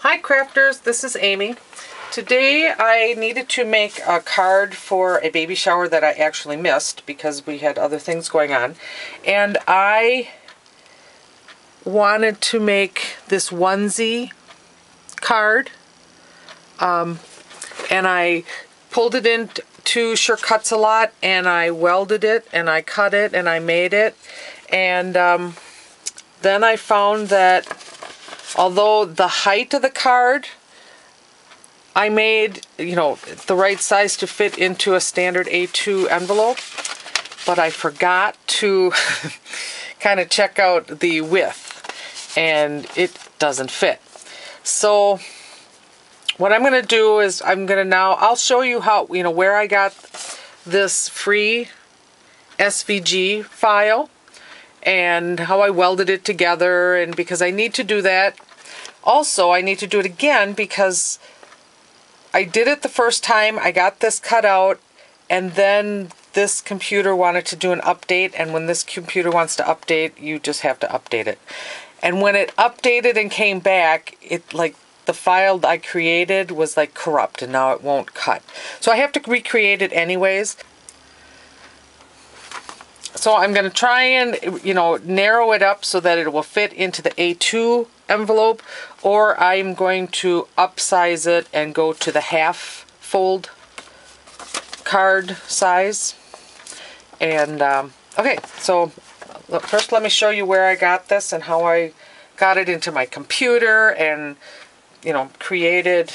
Hi crafters, this is Amy. Today I needed to make a card for a baby shower that I actually missed because we had other things going on. And I wanted to make this onesie card. And I pulled it into Sure Cuts a Lot and I welded it and I cut it and I made it. And then I found that although the height of the card I made, the right size to fit into a standard A2 envelope, but I forgot to kind of check out the width and it doesn't fit. So what I'm going to do is I'll show you how, where I got this free SVG file and how I welded it together, and because I need to do that. Also, I need to do it again because I did it the first time, I got this cut out, and then this computer wanted to do an update, and when this computer wants to update, you just have to update it. And when it updated and came back, the file I created was corrupt, and now it won't cut. So I have to recreate it anyways. So I'm going to try and, narrow it up so that it will fit into the A2 envelope, or I'm going to upsize it and go to the half fold card size. And, okay, so first let me show you where I got this and how I got it into my computer and, created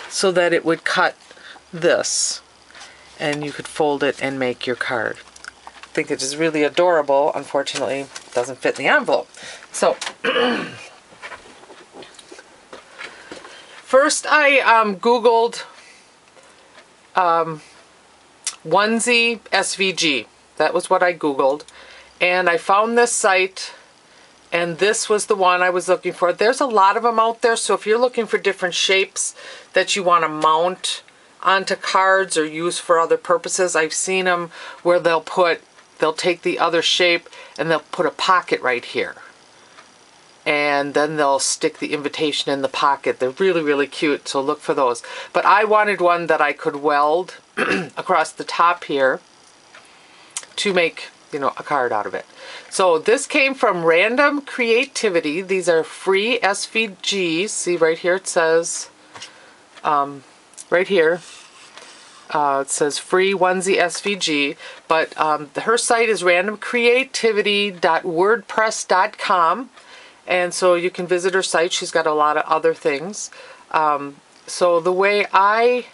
so that it would cut this. And you could fold it and make your card. I think it is really adorable. Unfortunately, it doesn't fit in the envelope. So, first I Googled onesie SVG. That was what I Googled. And I found this site, and this was the one I was looking for. There's a lot of them out there, so if you're looking for different shapes that you want to mount onto cards or use for other purposes, I've seen them where they'll take the other shape and they'll put a pocket right here, and then they'll stick the invitation in the pocket. They're really, really cute, so look for those. But I wanted one that I could weld across the top here to make, a card out of it. So this came from Random Creativity. These are free SVGs. See right here it says, right here, it says free onesie SVG, but her site is randomcreativity.wordpress.com, and so you can visit her site. She's got a lot of other things. So the way I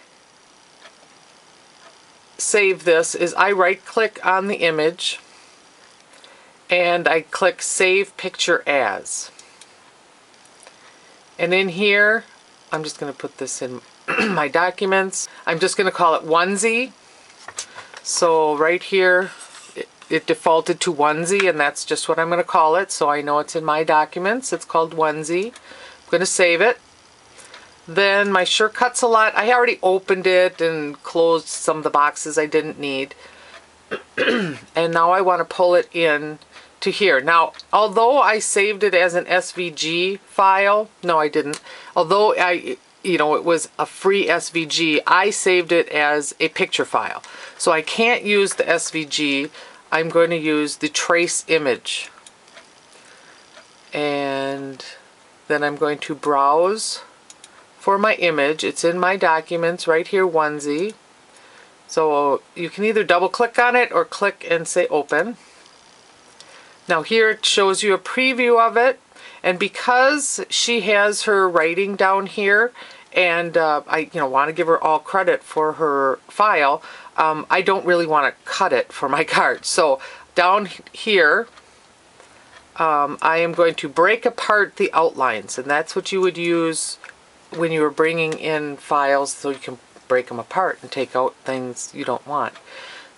save this is I right-click on the image, and I click Save Picture As. And in here, I'm just going to put this in my documents. I'm just going to call it onesie. So right here it defaulted to onesie, and that's just what I'm going to call it, so I know it's in my documents. It's called onesie. I'm going to save it. Then my Sure Cuts a Lot, I already opened it and closed some of the boxes I didn't need. And now I want to pull it in to here. Now, although I saved it as an SVG file, no I didn't, although it was a free SVG, I saved it as a picture file. So I can't use the SVG, I'm going to use the trace image. And then I'm going to browse for my image. It's in my documents right here, onesie. So you can either double click on it or click and say open. Now here it shows you a preview of it, and because she has her writing down here, and I want to give her all credit for her file, I don't really want to cut it for my card. So down here I am going to break apart the outlines, and that's what you would use when you were bringing in files, so you can break them apart and take out things you don't want.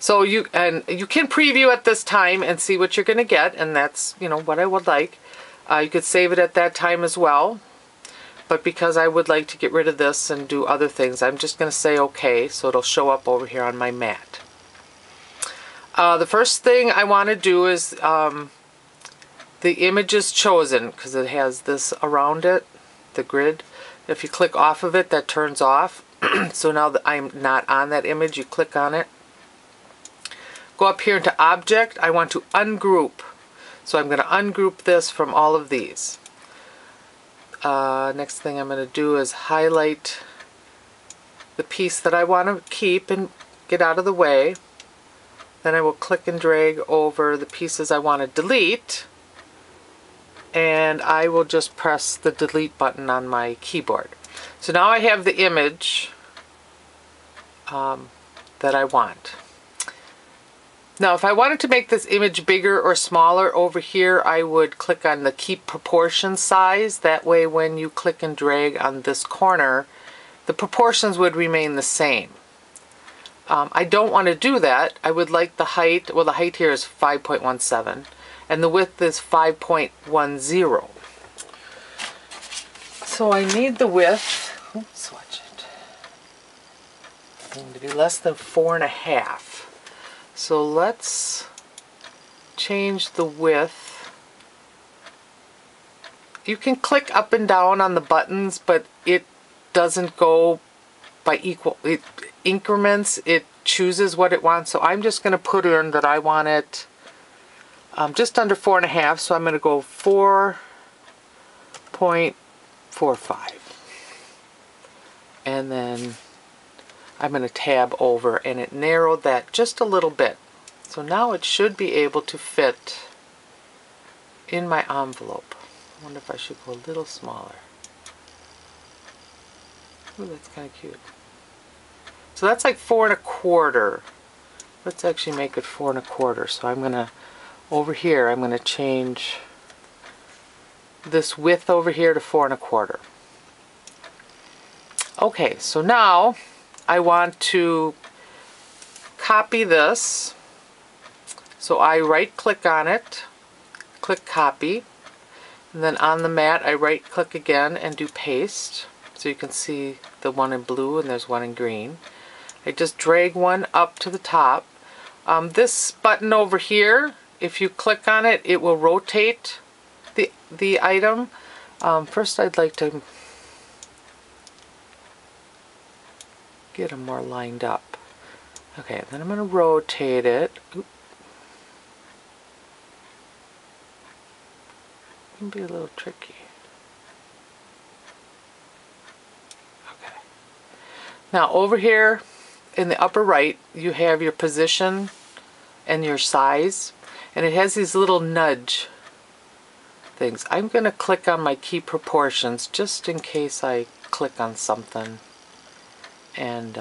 So you can preview at this time and see what you're going to get, and that's what I would like. You could save it at that time as well. But because I would like to get rid of this and do other things, I'm just going to say okay, so it'll show up over here on my mat. The first thing I want to do is the image is chosen because it has this around it, the grid. If you click off of it, that turns off. So now that I'm not on that image, you click on it. Go up here into Object. I want to ungroup. So I'm going to ungroup this from all of these. Next thing I'm going to do is highlight the piece that I want to keep and get out of the way. Then I will click and drag over the pieces I want to delete. And I will just press the delete button on my keyboard. So now I have the image that I want. Now if I wanted to make this image bigger or smaller over here, I would click on the keep proportion size. That way when you click and drag on this corner, the proportions would remain the same. I don't want to do that. I would like the height, well the height here is 5.17 and the width is 5.10. So I need the width, oops, watch it, it's going to be less than 4.5. So let's change the width. You can click up and down on the buttons, but it doesn't go by equal increments. It chooses what it wants. So I'm just going to put in that I want it just under 4.5. So I'm going to go 4.45. And then I'm going to tab over, and it narrowed that just a little bit. So now it should be able to fit in my envelope. I wonder if I should go a little smaller. Ooh, that's kind of cute. So that's like 4.25. Let's actually make it 4.25. So I'm going to, over here, I'm going to change this width over here to 4.25. Okay, so now I want to copy this. So I right click on it, click copy, and then on the mat I right click again and do paste. So you can see the one in blue and there's one in green. I just drag one up to the top. This button over here, if you click on it, it will rotate the item. First I'd like to get them more lined up. Okay, then I'm going to rotate it. Oop. It can be a little tricky. Okay. Now over here in the upper right, you have your position and your size, and it has these little nudge things. I'm going to click on my key proportions just in case I click on something. And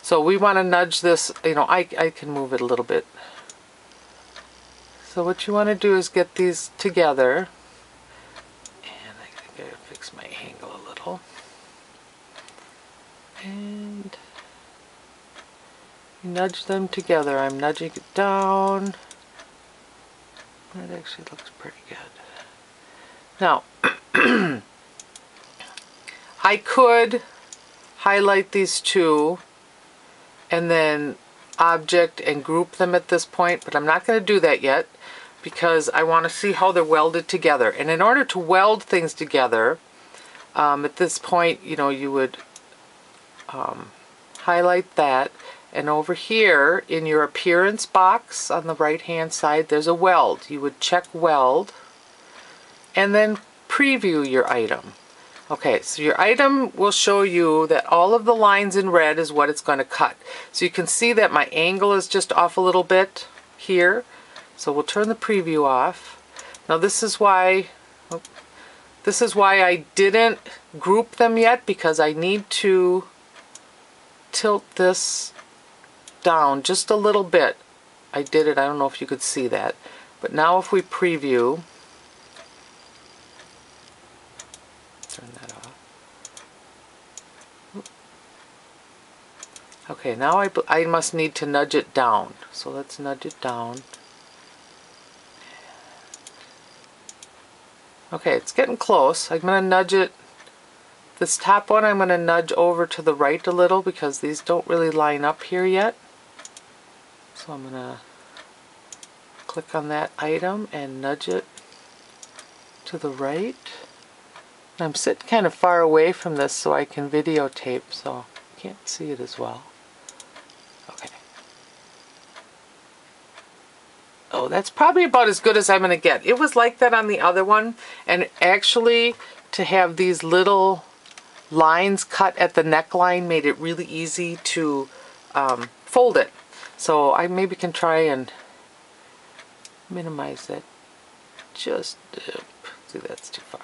so we want to nudge this, you know, I can move it a little bit. So what you want to do is get these together. And I think I gotta fix my angle a little. And nudge them together. I'm nudging it down. That actually looks pretty good. Now, I could highlight these two and then object and group them at this point, but I'm not going to do that yet because I want to see how they're welded together. And in order to weld things together, at this point, you know, you would highlight that, and over here in your appearance box on the right hand side there's a weld. You would check weld and then preview your item. Okay, so your item will show you that all of the lines in red is what it's going to cut. So you can see that my angle is just off a little bit here. So we'll turn the preview off. Now this is why I didn't group them yet, because I need to tilt this down just a little bit. I did it, I don't know if you could see that. But now if we preview, turn that off. Okay, now I must need to nudge it down. So let's nudge it down. Okay, it's getting close. I'm going to nudge it. This top one I'm going to nudge over to the right a little because these don't really line up here yet. So I'm going to click on that item and nudge it to the right. I'm sitting kind of far away from this so I can videotape, so I can't see it as well. Okay. Oh, that's probably about as good as I'm going to get. It was like that on the other one, and actually to have these little lines cut at the neckline made it really easy to fold it. So I maybe can try and minimize that. Just, see, that's too far.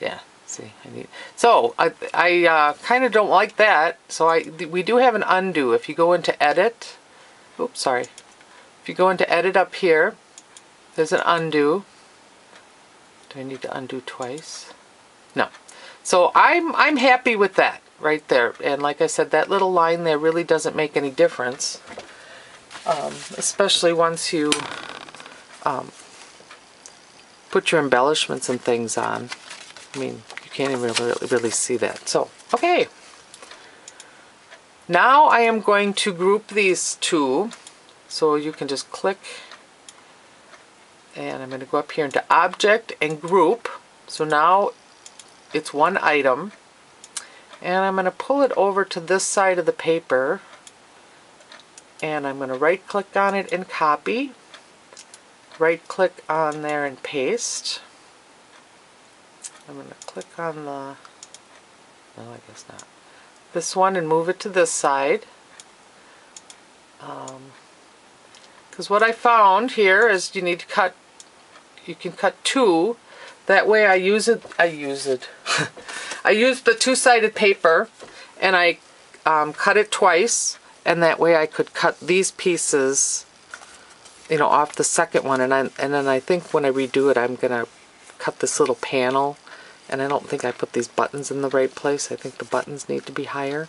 Yeah, see, I need. So I kind of don't like that. So we do have an undo. If you go into edit, oops, sorry. If you go into edit up here, there's an undo. Do I need to undo twice? No. So I'm happy with that right there. And like I said, that little line there really doesn't make any difference, especially once you put your embellishments and things on. I mean, you can't even really see that. So, okay. Now I am going to group these two. So you can just click. And I'm going to go up here into Object and Group. So now it's one item. And I'm going to pull it over to this side of the paper. And I'm going to right click on it and copy. Right click on there and paste. I'm going to click on the, no, I guess not, this one and move it to this side. Because what I found here is you need to cut, you can cut two. That way I use I use the two-sided paper and I cut it twice, and that way I could cut these pieces, you know, off the second one, and then I think when I redo it I'm gonna cut this little panel. And I don't think I put these buttons in the right place. I think the buttons need to be higher.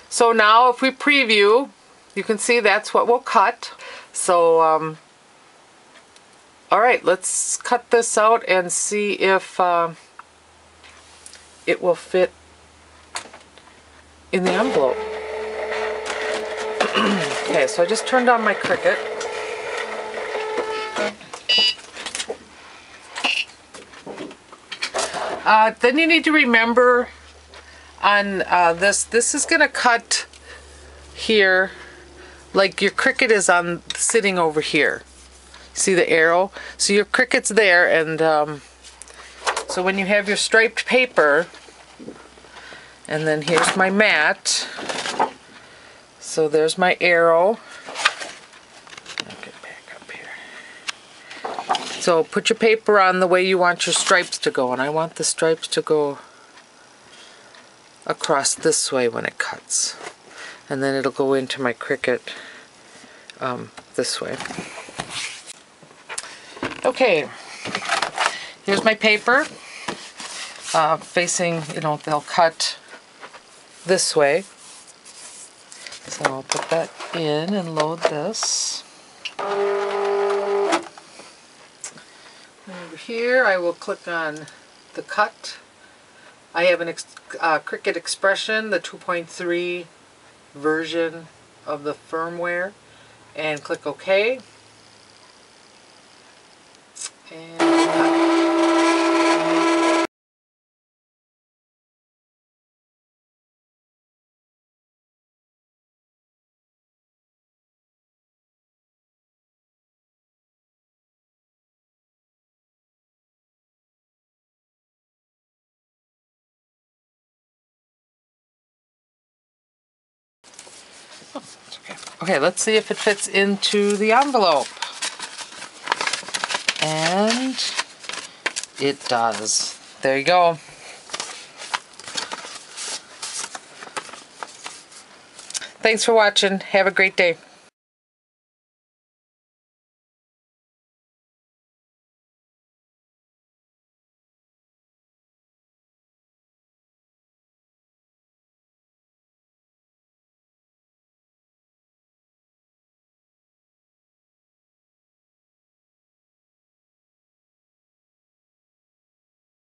So now if we preview, you can see that's what we'll cut. So, alright, let's cut this out and see if it will fit in the envelope. Okay, so I just turned on my Cricut. Then you need to remember on this is going to cut here, like your Cricut is sitting over here. See the arrow? So your Cricut's there, and so when you have your striped paper, and then here's my mat. So there's my arrow. I'll get back up here. So put your paper on the way you want your stripes to go, and I want the stripes to go across this way when it cuts, and then it'll go into my Cricut this way. Okay, here's my paper facing, you know, they'll cut this way. So I'll put that in and load this. Over here I will click on the cut. I have an Cricut Expression, the 2.3 version of the firmware, and click OK. And cut. Okay, let's see if it fits into the envelope. And it does. There you go. Thanks for watching. Have a great day.